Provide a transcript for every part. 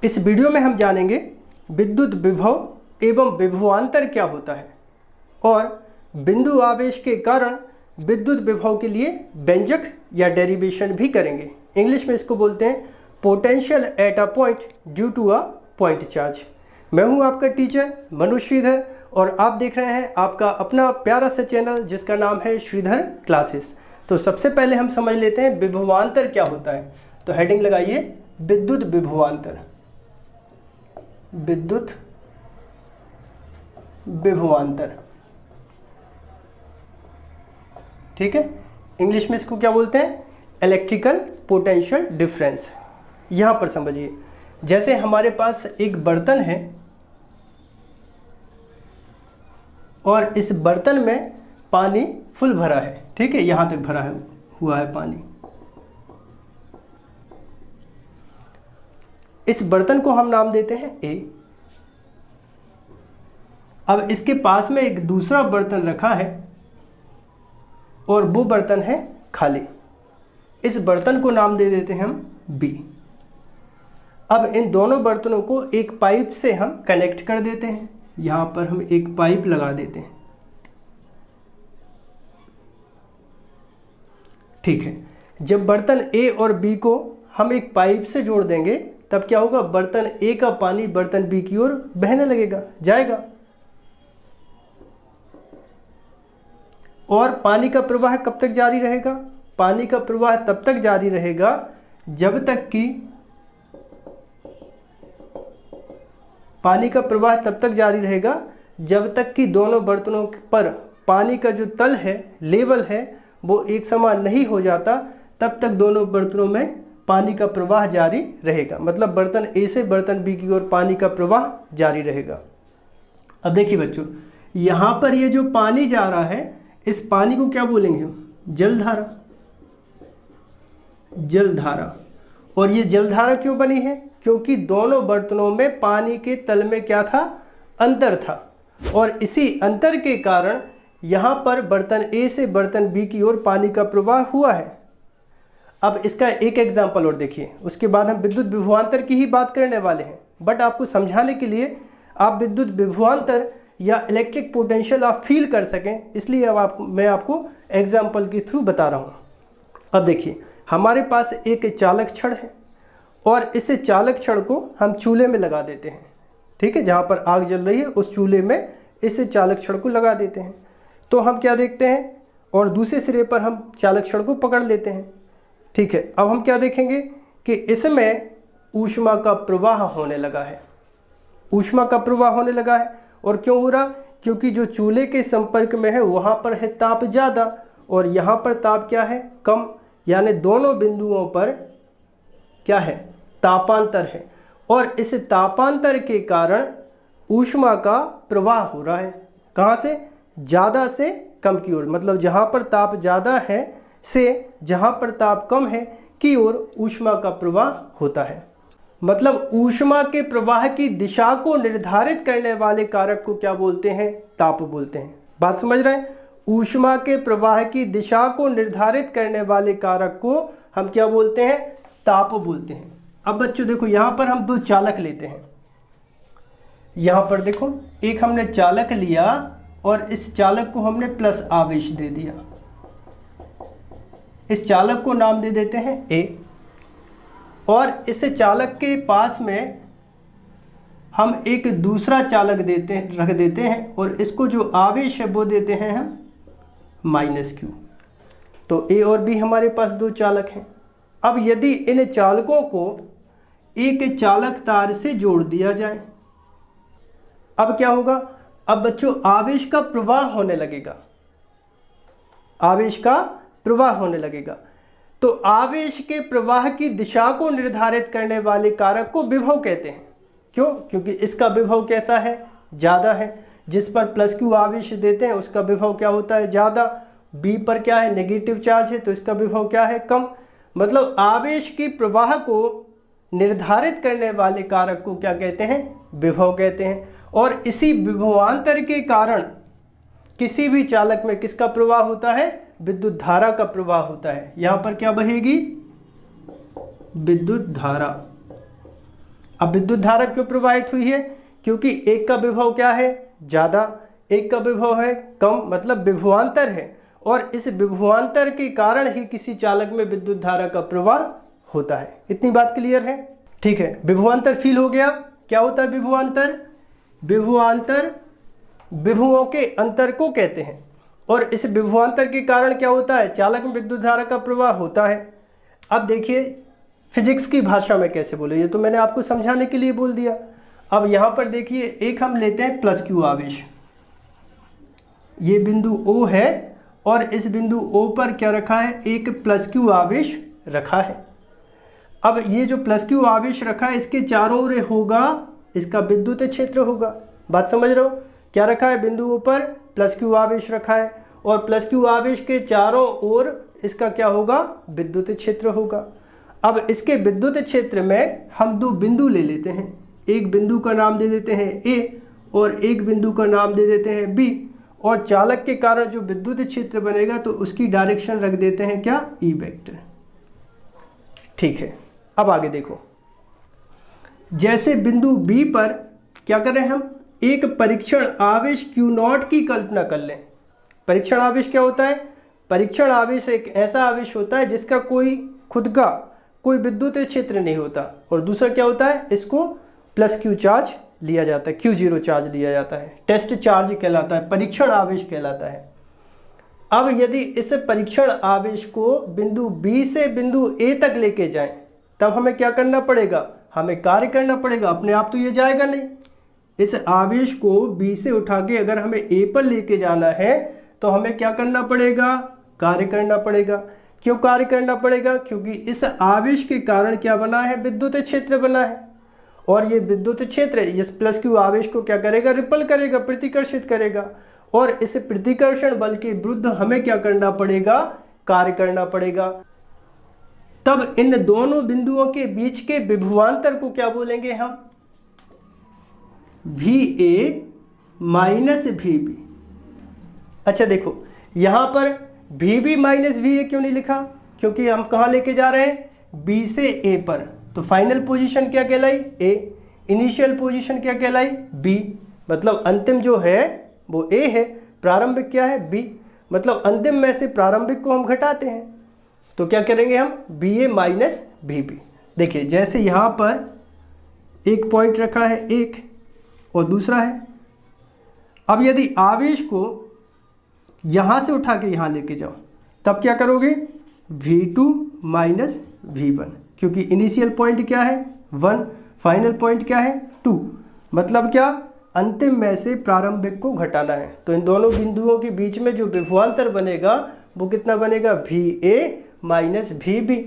इस वीडियो में हम जानेंगे विद्युत विभव एवं विभवांतर क्या होता है और बिंदु आवेश के कारण विद्युत विभव के लिए व्यंजक या डेरिवेशन भी करेंगे। इंग्लिश में इसको बोलते हैं potential at a point due to a point charge. मैं हूं आपका टीचर मनोज श्रीधर और आप देख रहे हैं आपका अपना प्यारा सा चैनल जिसका नाम है श्रीधर क्लासेस। तो सबसे पहले हम समझ लेते हैं विभवांतर क्या होता है। तो हेडिंग लगाइए विद्युत विभवांतर। विद्युत विभवांतर, ठीक है। इंग्लिश में इसको क्या बोलते हैं? Electrical potential difference. यहां पर समझिए, जैसे हमारे पास एक बर्तन है और इस बर्तन में पानी फुल भरा है, ठीक है, यहां तक भरा हुआ है पानी। इस बर्तन को हम नाम देते हैं ए। अब इसके पास में एक दूसरा बर्तन रखा है और वो बर्तन है खाली। इस बर्तन को नाम दे देते हैं हम बी। अब इन दोनों बर्तनों को एक पाइप से हम कनेक्ट कर देते हैं। यहां पर हम एक पाइप लगा देते हैं, ठीक है। जब बर्तन ए और बी को हम एक पाइप से जोड़ देंगे तब क्या होगा? बर्तन ए का पानी बर्तन बी की ओर बहने लगेगा, जाएगा। और पानी का प्रवाह कब तक जारी रहेगा? पानी का प्रवाह तब तक जारी रहेगा जब तक कि दोनों बर्तनों पर पानी का जो तल है, लेवल है, वो एक समान नहीं हो जाता। तब तक दोनों बर्तनों में पानी का प्रवाह जारी रहेगा। मतलब बर्तन ए से बर्तन बी की ओर पानी का प्रवाह जारी रहेगा। अब देखिए बच्चों, यहाँ पर ये जो पानी जा रहा है, इस पानी को क्या बोलेंगे हम? जलधारा। जलधारा। और ये जलधारा क्यों बनी है? क्योंकि दोनों बर्तनों में पानी के तल में क्या था? अंतर था। और इसी अंतर के कारण यहाँ पर बर्तन ए से बर्तन बी की ओर पानी का प्रवाह हुआ है। अब इसका एक एग्जाम्पल और देखिए, उसके बाद हम विद्युत विभवांतर की ही बात करने वाले हैं। बट आपको समझाने के लिए आप विद्युत विभवांतर या इलेक्ट्रिक पोटेंशियल आप फील कर सकें, इसलिए अब मैं आपको एग्जाम्पल के थ्रू बता रहा हूँ। अब देखिए, हमारे पास एक चालक छड़ है और इस चालक छड़ को हम चूल्हे में लगा देते हैं, ठीक है। जहाँ पर आग जल रही है उस चूल्हे में इस चालक छड़ को लगा देते हैं। तो हम क्या देखते हैं? और दूसरे सिरे पर हम चालक छड़ को पकड़ लेते हैं, ठीक है। अब हम क्या देखेंगे कि इसमें ऊष्मा का प्रवाह होने लगा है। ऊष्मा का प्रवाह होने लगा है। और क्यों हो रहा? क्योंकि जो चूल्हे के संपर्क में है वहाँ पर है ताप ज़्यादा और यहाँ पर ताप क्या है? कम। यानी दोनों बिंदुओं पर क्या है? तापांतर है। और इस तापांतर के कारण ऊष्मा का प्रवाह हो रहा है। कहाँ से? ज़्यादा से कम की ओर। मतलब जहाँ पर ताप ज़्यादा है से जहाँ पर ताप कम है की ओर ऊष्मा का प्रवाह होता है। मतलब ऊष्मा के प्रवाह की दिशा को निर्धारित करने वाले कारक को क्या बोलते हैं? ताप बोलते हैं। बात समझ रहे हैं? ऊष्मा के प्रवाह की दिशा को निर्धारित करने वाले कारक को हम क्या बोलते हैं? ताप बोलते हैं। अब बच्चों देखो, यहाँ पर हम दो चालक लेते हैं। यहाँ पर देखो, एक हमने चालक लिया और इस चालक को हमने प्लस आवेश दे दिया। इस चालक को नाम दे देते हैं ए। और इस चालक के पास में हम एक दूसरा चालक रख देते हैं और इसको जो आवेश है वो देते हैं हम -Q। तो ए और बी हमारे पास दो चालक हैं। अब यदि इन चालकों को एक चालक तार से जोड़ दिया जाए, अब क्या होगा? अब बच्चों आवेश का प्रवाह होने लगेगा। आवेश का प्रवाह होने लगेगा। तो आवेश के प्रवाह की दिशा को निर्धारित करने वाले कारक को विभव कहते हैं। क्यों? क्योंकि इसका विभव कैसा है? ज़्यादा है। जिस पर +Q आवेश देते हैं उसका विभव क्या होता है? ज़्यादा। बी पर क्या है? नेगेटिव चार्ज है, तो इसका विभव क्या है? कम। मतलब आवेश के प्रवाह को निर्धारित करने वाले कारक को क्या कहते हैं? विभव कहते हैं। और इसी विभवांतर के कारण किसी भी चालक में किसका प्रवाह होता है? विद्युत धारा का प्रवाह होता है। यहाँ पर क्या बहेगी? विद्युत धारा। अब विद्युत धारा क्यों प्रवाहित हुई है? क्योंकि एक का विभव क्या है? ज़्यादा, एक का विभव है कम, मतलब विभवांतर है, और इस विभवांतर के कारण ही किसी चालक में विद्युत धारा का प्रवाह होता है। इतनी बात क्लियर है? ठीक है, विभवांतर फील हो गया। क्या होता है विभवांतर? विभवांतर विभवों के अंतर को कहते हैं, और इस विभवांतर के कारण क्या होता है? चालक में विद्युत धारा का प्रवाह होता है। अब देखिए फिजिक्स की भाषा में कैसे बोले, ये तो मैंने आपको समझाने के लिए बोल दिया। अब यहाँ पर देखिए एक हम लेते हैं प्लस क्यू आवेश, ये बिंदु O है और इस बिंदु O पर क्या रखा है? एक प्लस क्यू आवेश रखा है। अब ये जो प्लस क्यू आवेश रखा है इसके चारों ओर होगा इसका विद्युत क्षेत्र होगा। बात समझ रहे हो? क्या रखा है? बिंदु O पर प्लस क्यू आवेश रखा है और प्लस क्यू आवेश के चारों ओर इसका क्या होगा? विद्युत क्षेत्र होगा। अब इसके विद्युत क्षेत्र में हम दो बिंदु ले लेते हैं, एक बिंदु का नाम दे देते हैं A और एक बिंदु का नाम दे देते हैं B, और चालक के कारण जो विद्युत क्षेत्र बनेगा तो उसकी डायरेक्शन रख देते हैं क्या? E vector. ठीक है, अब आगे देखो, जैसे बिंदु B पर क्या करें हम? एक परीक्षण आवेश Q0 की कल्पना कर लें। परीक्षण आवेश क्या होता है? परीक्षण आवेश एक ऐसा आवेश होता है जिसका कोई खुद का कोई विद्युत क्षेत्र नहीं होता, और दूसरा क्या होता है? इसको प्लस Q चार्ज लिया जाता है, Q0 चार्ज लिया जाता है, टेस्ट चार्ज कहलाता है, परीक्षण आवेश कहलाता है। अब यदि इस परीक्षण आवेश को बिंदु B से बिंदु A तक लेके जाएं, तब हमें क्या करना पड़ेगा? हमें कार्य करना पड़ेगा, अपने आप तो ये जाएगा नहीं। इस आवेश को B से उठा के अगर हमें A पर लेके जाना है तो हमें क्या करना पड़ेगा? कार्य करना पड़ेगा। क्यों कार्य करना पड़ेगा? क्योंकि इस आवेश के कारण क्या बना है? विद्युत क्षेत्र बना है, और ये विद्युत क्षेत्र इस प्लस क्यू आवेश को क्या करेगा? रिपल करेगा, प्रतिकर्षित करेगा, और इस प्रतिकर्षण बल के विरुद्ध हमें क्या करना पड़ेगा? कार्य करना पड़ेगा। तब इन दोनों बिंदुओं के बीच के विभवांतर को क्या बोलेंगे हम? VA minus VB। अच्छा देखो, यहाँ पर VB माइनस VA क्यों नहीं लिखा? क्योंकि हम कहाँ लेके जा रहे हैं? B से A पर। तो फाइनल पोजीशन क्या कहलाई? A। इनिशियल पोजीशन क्या कहलाई? B। मतलब अंतिम जो है वो A है, प्रारंभिक क्या है? B। मतलब अंतिम में से प्रारंभिक को हम घटाते हैं, तो क्या करेंगे हम? BA minus VB। देखिए जैसे यहाँ पर एक पॉइंट रखा है एक और दूसरा है। अब यदि आवेश को यहाँ से उठा के यहाँ लेके जाओ, तब क्या करोगे? V2 माइनस V1, क्योंकि इनिशियल पॉइंट क्या है? 1, फाइनल पॉइंट क्या है? 2। मतलब क्या? अंतिम में से प्रारंभिक को घटाना है। तो इन दोनों बिंदुओं के बीच में जो विभवांतर बनेगा वो कितना बनेगा? VA माइनस VB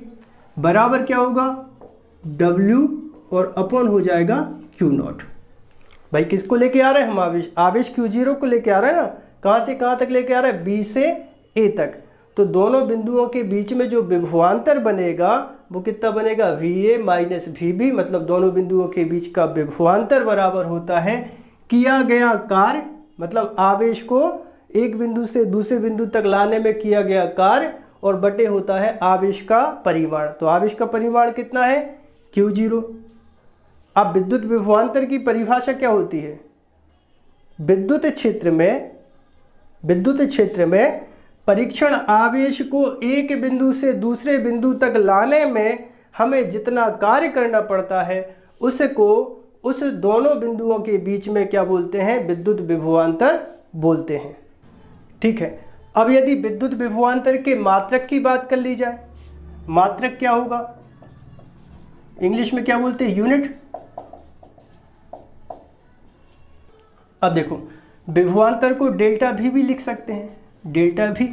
बराबर क्या होगा? W और अपॉन हो जाएगा Q0। भाई किसको लेके आ रहे हैं हम? आवेश Q0 को लेके आ रहे हैं ना। कहाँ से कहाँ तक लेके आ रहा है? B से A तक। तो दोनों बिंदुओं के बीच में जो विभवांतर बनेगा वो कितना बनेगा? VA minus VB। मतलब दोनों बिंदुओं के बीच का विभवांतर बराबर होता है किया गया कार्य, मतलब आवेश को एक बिंदु से दूसरे बिंदु तक लाने में किया गया कार्य, और बटे होता है आवेश का परिमाण। तो आवेश का परिमाण कितना है? Q0। अब विद्युत विभवांतर की परिभाषा क्या होती है? विद्युत क्षेत्र में परीक्षण आवेश को एक बिंदु से दूसरे बिंदु तक लाने में हमें जितना कार्य करना पड़ता है उसको उस दोनों बिंदुओं के बीच में क्या बोलते हैं? विद्युत विभवांतर बोलते हैं। ठीक है, अब यदि विद्युत विभवांतर के मात्रक की बात कर ली जाए, मात्रक क्या होगा? इंग्लिश में क्या बोलते हैं? यूनिट। अब देखो, विभवांतर को डेल्टा भी लिख सकते हैं। डेल्टा भी,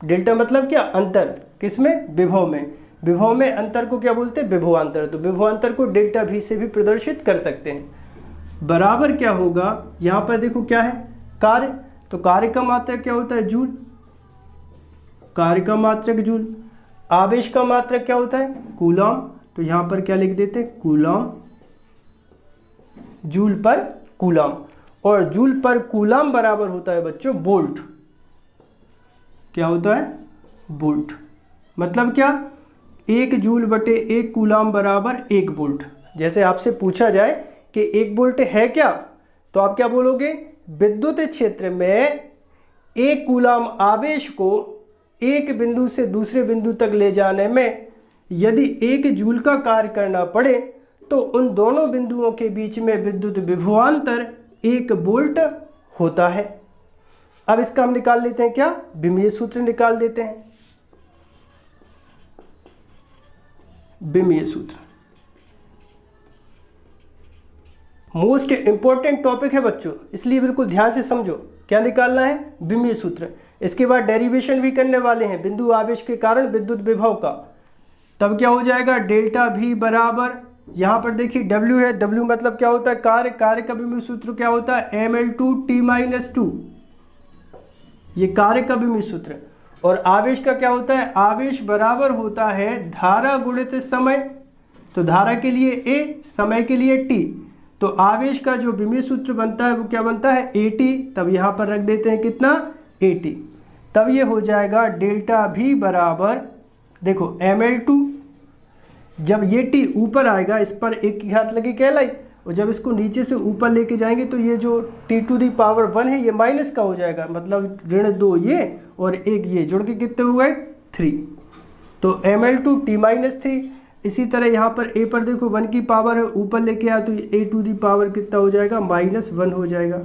डेल्टा मतलब क्या? अंतर। किसमें? विभव में। विभव में अंतर को क्या बोलते हैं? विभवांतर। तो विभवांतर को डेल्टा भी से भी प्रदर्शित कर सकते हैं। बराबर क्या होगा? यहाँ पर देखो क्या है? कार्य। तो कार्य का मात्रक क्या होता है? जूल। कार्य का मात्रक जूल। आवेश का मात्रक क्या होता है? कूलॉम। तो यहाँ पर क्या लिख देते हैं? कूलॉम। जूल पर कूलॉम। और जूल पर कूलॉम बराबर होता है बच्चों वोल्ट। क्या होता है? वोल्ट। मतलब क्या? 1 जूल बटे 1 कूलॉम बराबर 1 वोल्ट। जैसे आपसे पूछा जाए कि 1 वोल्ट है क्या, तो आप क्या बोलोगे, विद्युत क्षेत्र में 1 कूलाम आवेश को एक बिंदु से दूसरे बिंदु तक ले जाने में यदि 1 जूल का कार्य करना पड़े तो उन दोनों बिंदुओं के बीच में विद्युत विभवांतर 1 वोल्ट होता है। अब इसका हम निकाल लेते हैं, क्या, विमीय सूत्र निकाल देते हैं। विमीय सूत्र मोस्ट इंपॉर्टेंट टॉपिक है बच्चों, इसलिए बिल्कुल ध्यान से समझो। क्या निकालना है, विमीय सूत्र। इसके बाद डेरिवेशन भी करने वाले हैं बिंदु आवेश के कारण विद्युत विभव का। तब क्या हो जाएगा, डेल्टा भी बराबर, यहाँ पर देखिए W है, W मतलब क्या होता है, कार्य। कार्य का विमीय सूत्र क्या होता है, mL2T-2, ये कार्य का विमीय सूत्र। और आवेश का क्या होता है, आवेश बराबर होता है धारा गुणित समय। तो धारा के लिए A, समय के लिए T। तो आवेश का जो विमीय सूत्र बनता है वो क्या बनता है, AT। तब यहाँ पर रख देते हैं कितना, AT। तब ये हो जाएगा डेल्टा भी बराबर, देखो mL2, जब ये T ऊपर आएगा इस पर 1 की घात लगी कहलाई, और जब इसको नीचे से ऊपर लेके जाएंगे तो ये जो T⁻1 है ये माइनस का हो जाएगा, मतलब -2 ये और 1 ये जुड़ के कितने हो गए, 3। तो mL2T-3। इसी तरह यहाँ पर A पर देखो 1 की पावर है, ऊपर लेके आया तो A⁻ कितना हो जाएगा, -1 हो जाएगा।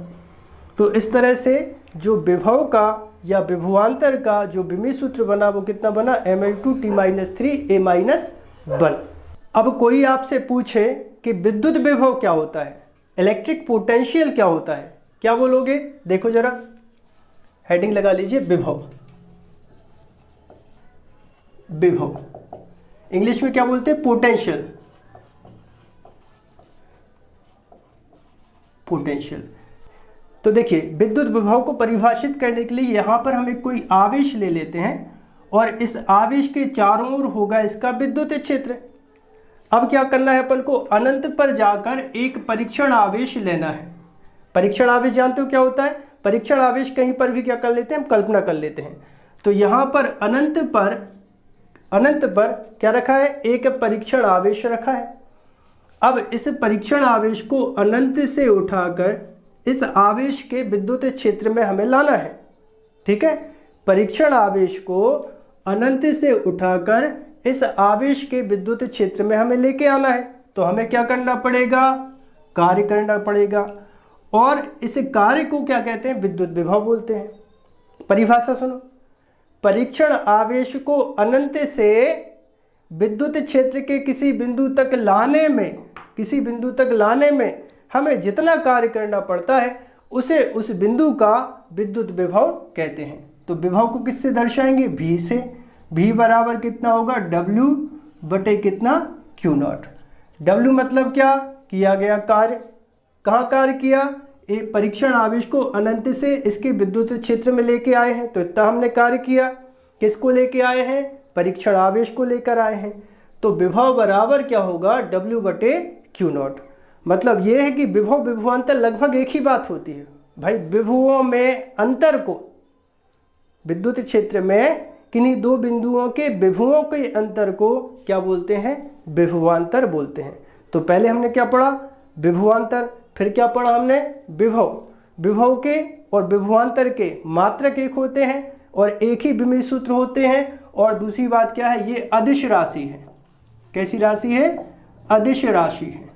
तो इस तरह से जो विभव का या विभवांतर का जो विमीय सूत्र बना वो कितना बना, mL2T-3A-1। अब कोई आपसे पूछे कि विद्युत विभव क्या होता है, इलेक्ट्रिक पोटेंशियल क्या होता है, क्या बोलोगे, देखो जरा हेडिंग लगा लीजिए, विभव। विभव इंग्लिश में क्या बोलते हैं, पोटेंशियल। पोटेंशियल। तो देखिए विद्युत विभव को परिभाषित करने के लिए यहाँ पर हम एक कोई आवेश ले लेते हैं और इस आवेश के चारों ओर होगा इसका विद्युत क्षेत्र। अब क्या करना है अपन को, अनंत पर जाकर एक परीक्षण आवेश लेना है। परीक्षण आवेश जानते हो क्या होता है, परीक्षण आवेश कहीं पर भी क्या कर लेते हैं, हम कल्पना कर लेते हैं। तो यहाँ पर अनंत पर क्या रखा है, एक परीक्षण आवेश रखा है। अब इस परीक्षण आवेश को अनंत से उठाकर इस आवेश के विद्युत क्षेत्र में हमें लाना है, ठीक है। परीक्षण आवेश को अनंत से उठाकर इस आवेश के विद्युत क्षेत्र में हमें लेके आना है। तो हमें क्या करना पड़ेगा, कार्य करना पड़ेगा, और इस कार्य को क्या कहते हैं, विद्युत विभव बोलते हैं। परिभाषा सुनो, परीक्षण आवेश को अनंत से विद्युत क्षेत्र के किसी बिंदु तक लाने में हमें जितना कार्य करना पड़ता है उसे उस बिंदु का विद्युत विभव कहते हैं। तो विभव को किससे दर्शाएंगे, V से। V बराबर कितना होगा, W बटे कितना, Q0। W मतलब क्या, किया गया कार्य। कहाँ कार्य किया, एक परीक्षण आवेश को अनंत से इसके विद्युत क्षेत्र में लेके आए हैं, तो इतना हमने कार्य किया। किसको लेके आए हैं, परीक्षण आवेश को लेकर आए हैं। तो विभव बराबर क्या होगा, W बटे Q0। मतलब ये है कि विभव विभवांतर लगभग एक ही बात होती है भाई। विभवों में अंतर को, विद्युत क्षेत्र में किन्हीं दो बिंदुओं के विभवों के अंतर को क्या बोलते हैं, विभवांतर बोलते हैं। तो पहले हमने क्या पढ़ा, विभवांतर, फिर क्या पढ़ा हमने, विभव। विभव के और विभवांतर के मात्रक एक होते हैं और एक ही विमीय सूत्र होते हैं। और दूसरी बात क्या है, ये अदिश राशि है। कैसी राशि है, अदिश राशि है।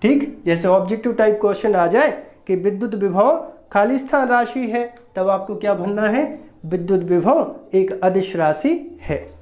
ठीक, जैसे ऑब्जेक्टिव टाइप क्वेश्चन आ जाए कि विद्युत विभव खाली स्थान राशि है, तब आपको क्या भरना है, विद्युत विभव एक अदिश राशि है।